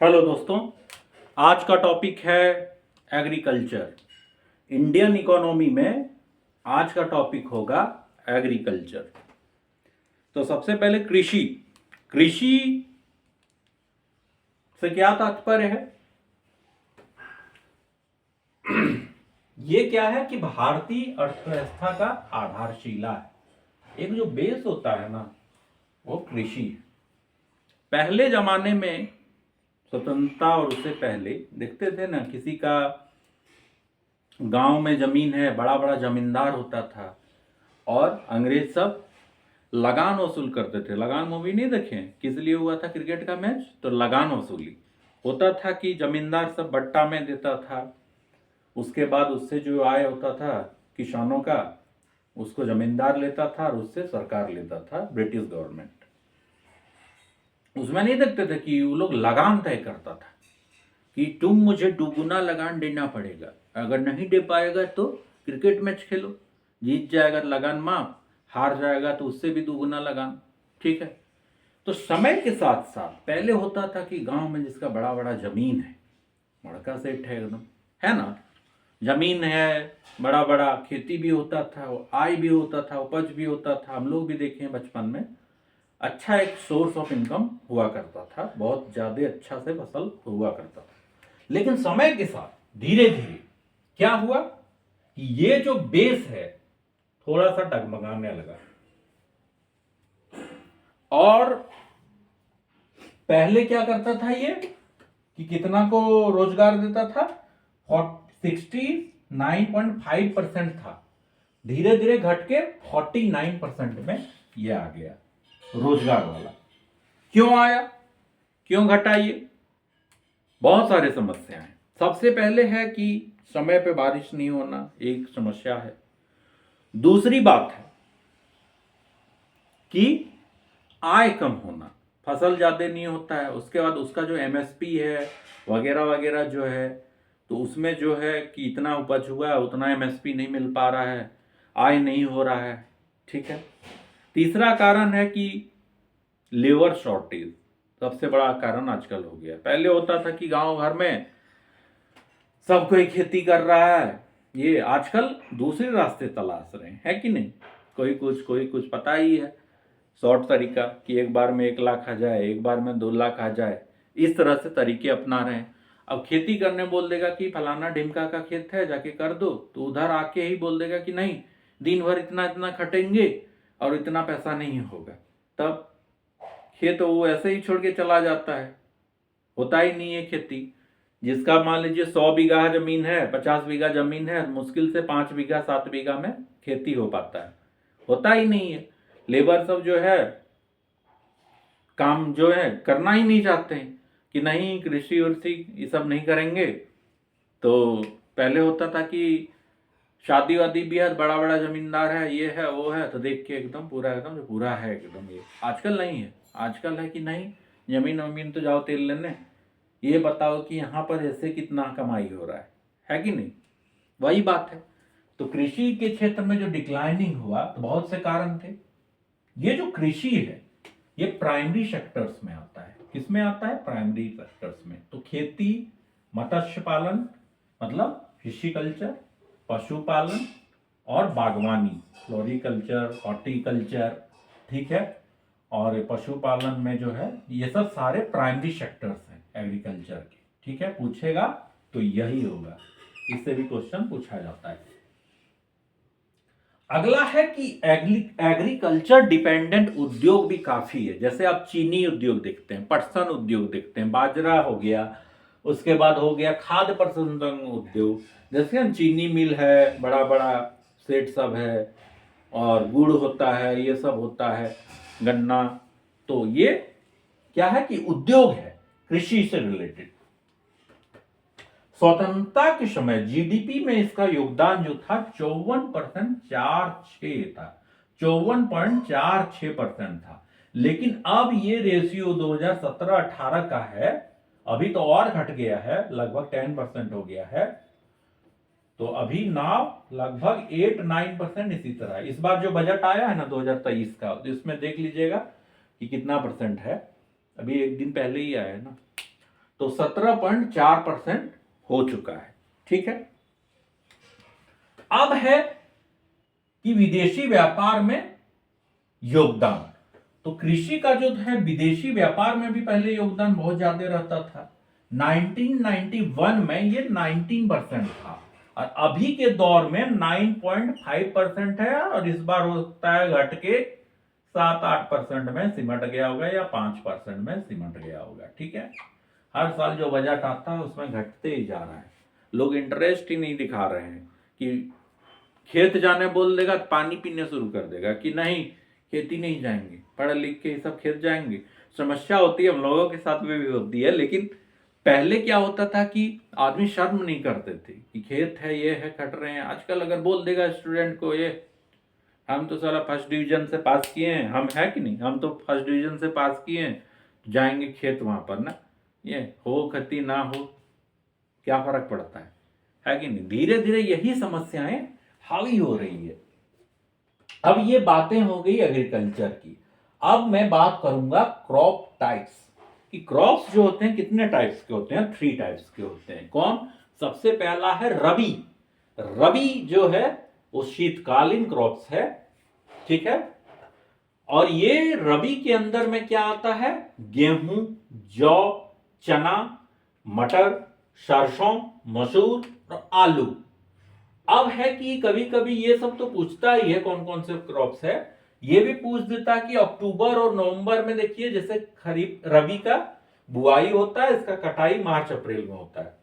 Hello दोस्तों। आज का टॉपिक है एग्रीकल्चर। इंडियन इकोनॉमी में आज का टॉपिक होगा एग्रीकल्चर। तो सबसे पहले कृषि। कृषि से क्या तात्पर्य है? ये क्या है कि भारतीय अर्थव्यवस्था का आधारशिला है। एक जो बेस होता है ना, वो कृषि है। पहले जमाने में स्वतंत्रता और उससे पहले देखते थे ना, किसी का गांव में जमीन है, बड़ा बड़ा जमींदार होता था और अंग्रेज सब लगान वसूल करते थे। लगान मूवी नहीं देखे? किस लिए हुआ था क्रिकेट का मैच? तो लगान वसूली होता था कि जमींदार सब बट्टा में देता था। उसके बाद उससे जो आय होता था किसानों का, उसको जमींदार लेता था और उससे सरकार लेता था, ब्रिटिश गवर्नमेंट। उसमें नहीं देखते थे कि वो लोग लगान तय करता था कि तुम मुझे दुगुना लगान देना पड़ेगा, अगर नहीं दे पाएगा तो क्रिकेट मैच खेलो, जीत जाएगा तो लगान माफ, हार जाएगा तो उससे भी दुगुना लगान। ठीक है। तो समय के साथ साथ पहले होता था कि गांव में जिसका बड़ा बड़ा जमीन है, बड़का सेठ है एकदम, है ना, जमीन है, बड़ा बड़ा खेती भी होता था, आय भी होता था, उपज भी होता था। हम लोग भी देखे हैं बचपन में, अच्छा एक सोर्स ऑफ इनकम हुआ करता था, बहुत ज्यादा अच्छा से फसल हुआ करता था। लेकिन समय के साथ धीरे धीरे क्या हुआ कि ये जो बेस है थोड़ा सा डगमगाने लगा। और पहले क्या करता था ये कि कितना को रोजगार देता था? 69.5% था। धीरे धीरे घट के 49% में ये आ गया रोजगार वाला। क्यों आया, क्यों घटा? ये बहुत सारे समस्या हैं। सबसे पहले है कि समय पे बारिश नहीं होना, एक समस्या है। दूसरी बात है कि आय कम होना, फसल ज्यादा नहीं होता है। उसके बाद उसका जो एमएसपी है वगैरह वगैरह जो है, तो उसमें जो है कि इतना उपज हुआ है उतना एमएसपी नहीं मिल पा रहा है, आय नहीं हो रहा है। ठीक है। तीसरा कारण है कि लेबर शॉर्टेज सबसे बड़ा कारण आजकल हो गया। पहले होता था कि गांव घर में सब कोई खेती कर रहा है, ये आजकल दूसरे रास्ते तलाश रहे हैं, है कि नहीं? कोई कुछ पता ही है शॉर्ट तरीका कि एक बार में 1 लाख आ जाए, एक बार में 2 लाख आ जाए, इस तरह से तरीके अपना रहे हैं। अब खेती करने बोल देगा कि फलाना ढिमका का खेत है जाके कर दो, तो उधर आके ही बोल देगा कि नहीं, दिन भर इतना इतना खटेंगे और इतना पैसा नहीं होगा। तब खेत वो ऐसे ही छोड़ के चला जाता है, होता ही नहीं है खेती। जिसका मान लीजिए 100 बीघा जमीन है, 50 बीघा जमीन है, मुश्किल से 5 बीघा 7 बीघा में खेती हो पाता है, होता ही नहीं है। लेबर सब जो है काम जो है करना ही नहीं चाहते हैं कि नहीं कृषि उर्षि ये सब नहीं करेंगे। तो पहले होता था कि शादी वादी भी है, बड़ा बड़ा जमींदार है, ये है वो है, तो देख के एकदम पूरा एकदम जो पूरा है एकदम। ये आजकल नहीं है। आजकल है कि नहीं, जमीन वमीन तो जाओ तेल लेने, ये बताओ कि यहाँ पर ऐसे कितना कमाई हो रहा है कि नहीं? वही बात है। तो कृषि के क्षेत्र में जो डिक्लाइनिंग हुआ तो बहुत से कारण थे। ये जो कृषि है ये प्राइमरी सेक्टर्स में आता है। किसमें आता है? प्राइमरी सेक्टर्स में। तो खेती, मत्स्य पालन मतलब फिशिकल्चर, पशुपालन और बागवानी, फ्लोरिकल्चर, हॉर्टिकल्चर। ठीक है। और पशुपालन में जो है ये सब सारे प्राइमरी सेक्टर्स हैं एग्रीकल्चर के। ठीक है, पूछेगा तो यही होगा, इससे भी क्वेश्चन पूछा जाता है। अगला है कि एग्रीकल्चर डिपेंडेंट उद्योग भी काफी है। जैसे आप चीनी उद्योग देखते हैं, पटसन उद्योग देखते हैं, बाजरा हो गया, उसके बाद हो गया खाद्य प्रसंस्करण उद्योग। जैसे हम चीनी मिल है, बड़ा बड़ा सेट सब है, और गुड़ होता है, ये सब होता है, गन्ना। तो ये क्या है कि उद्योग है कृषि से रिलेटेड। स्वतंत्रता के समय जीडीपी में इसका योगदान जो था 54.46 था, 54.46% था। लेकिन अब ये रेशियो 2017-18 का है, अभी तो और घट गया है, लगभग 10% हो गया है। तो अभी नाव लगभग 8-9% इसी तरह। इस बार जो बजट आया है ना 2023 का, तो इसमें देख लीजिएगा कि कितना परसेंट है, अभी एक दिन पहले ही आया है ना। तो 17.4% हो चुका है। ठीक है, अब है कि विदेशी व्यापार में योगदान। तो कृषि का जो है विदेशी व्यापार में भी पहले योगदान बहुत ज्यादा रहता था। 1991 में ये 19% था और अभी के दौर में 9.5% है, और इस बार हो सकता है घट के 7-8% में सिमट गया होगा या 5% में सिमट गया होगा। ठीक है, हर साल जो बजट आता है उसमें घटते ही जा रहा है। लोग इंटरेस्ट ही नहीं दिखा रहे हैं कि खेत जाने बोल देगा तो पानी पीने शुरू कर देगा कि नहीं खेती नहीं जाएंगे, पढ़ लिख के सब खेत जाएंगे। समस्या होती है, हम लोगों के साथ में भी होती है, लेकिन पहले क्या होता था कि आदमी शर्म नहीं करते थे कि खेत है, ये है, कट रहे हैं। आजकल अगर बोल देगा स्टूडेंट को ये हम तो साला फर्स्ट डिवीजन से पास किए हैं, हम है कि नहीं, हम तो फर्स्ट डिवीजन से पास किए हैं, जाएंगे खेत वहां पर ना, ये हो खेती ना हो क्या फर्क पड़ता है कि नहीं। धीरे धीरे यही समस्याएं हावी हो रही है। अब ये बातें हो गई एग्रीकल्चर की। अब मैं बात करूंगा क्रॉप टाइप्स कि क्रॉप्स जो होते हैं कितने टाइप्स के होते हैं। 3 टाइप्स के होते हैं। कौन? सबसे पहला है रबी। रबी जो है वो शीतकालीन क्रॉप्स है। ठीक है, और ये रबी के अंदर में क्या आता है? गेहूं, जौ, चना, मटर, सरसों, मसूर और आलू। अब है कि कभी कभी ये सब तो पूछता ही है कौन कौन से क्रॉप्स है, ये भी पूछ देता है कि अक्टूबर और नवंबर में देखिए जैसे खरीफ रबी का बुआई होता है, इसका कटाई मार्च अप्रैल में होता है।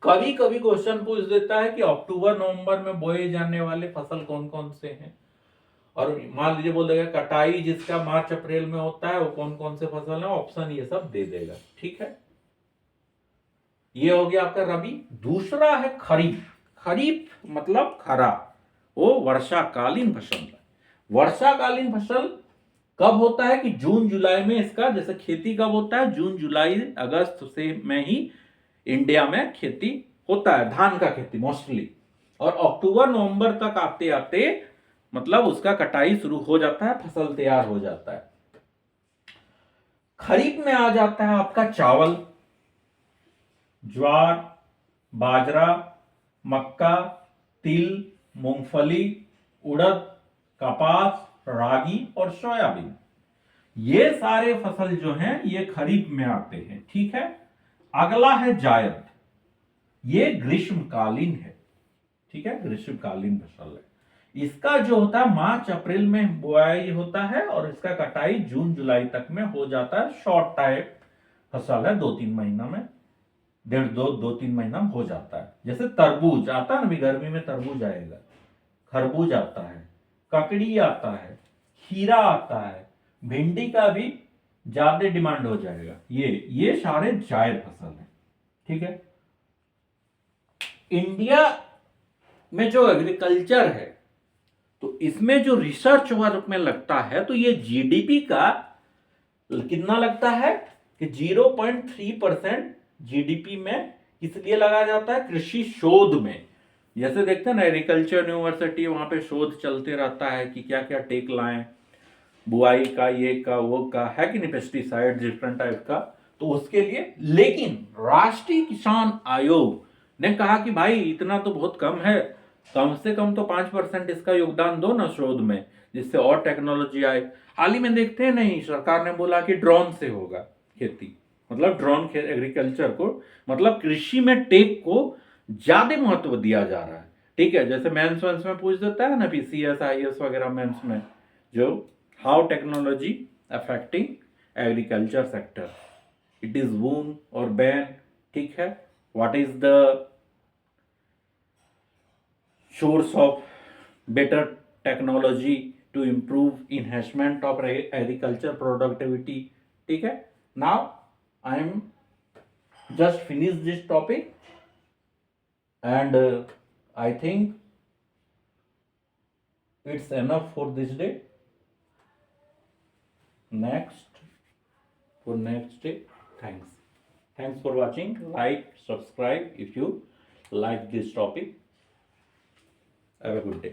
कभी कभी क्वेश्चन पूछ देता है कि अक्टूबर नवंबर में बोए जाने वाले फसल कौन कौन से हैं, और मान लीजिए बोल देगा कटाई जिसका मार्च अप्रैल में होता है वो कौन कौन से फसल है, ऑप्शन ये सब दे देगा। ठीक है, ये हो गया आपका रबी। दूसरा है खरीफ। खरीफ मतलब खरा, वो वर्षाकालीन फसल है। वर्षाकालीन फसल कब होता है कि जून जुलाई में इसका, जैसे खेती कब होता है? जून जुलाई अगस्त से में ही इंडिया में खेती होता है, धान का खेती मोस्टली, और अक्टूबर नवंबर तक आते आते मतलब उसका कटाई शुरू हो जाता है, फसल तैयार हो जाता है। खरीफ में आ जाता है आपका चावल, ज्वार, बाजरा, मक्का, तिल, मूंगफली, उड़द, कपास, रागी और सोयाबीन। ये सारे फसल जो हैं ये खरीफ में आते हैं। ठीक है, अगला है जायद। ये ग्रीष्मकालीन है। ठीक है, ग्रीष्मकालीन फसल है। इसका जो होता है मार्च अप्रैल में बुआई होता है और इसका कटाई जून जुलाई तक में हो जाता है। शॉर्ट टाइप फसल है, 2-3 महीना में, 2-3 महीना में हो जाता है। जैसे तरबूज आता है ना, भी गर्मी में तरबूज आएगा, खरबूज आता है, ककड़ी आता है, खीरा आता है, भिंडी का भी ज्यादा डिमांड हो जाएगा। ये सारे जायद फसल है। ठीक है, इंडिया में जो एग्रीकल्चर है तो इसमें जो रिसर्च वर्क में लगता है तो ये जीडीपी का कितना लगता है कि 0.3% जीडीपी में इसलिए लगाया जाता है कृषि शोध में। जैसे देखते हैं ना एग्रीकल्चर यूनिवर्सिटी, वहां पे शोध चलते रहता है कि क्या क्या टेक लाएं, बुआई का, ये का, वो का, है कि नहीं, पेस्टिसाइड डिफरेंट टाइप का, तो उसके लिए। लेकिन राष्ट्रीय किसान आयोग ने कहा कि भाई इतना तो बहुत कम है, कम से कम तो 5% इसका योगदान दो ना शोध में, जिससे और टेक्नोलॉजी आए। हाल ही में देखते हैं नहीं, सरकार ने बोला कि ड्रोन से होगा खेती, मतलब ड्रोन एग्रीकल्चर को, मतलब कृषि में टेक को ज्यादा महत्व दिया जा रहा है। ठीक है, जैसे मेंस वेंस में पूछ देता है ना, पीसीएस आईएएस वगैरह मेंस में, जो how technology affecting agriculture sector, it is boon और बैन। ठीक है, what is the source of better technology to improve enhancement of agriculture productivity. ठीक है, now I am just finish this topic and I think it's enough for this day. Next day, thanks for watching. Like, subscribe if you like this topic. Have a good day.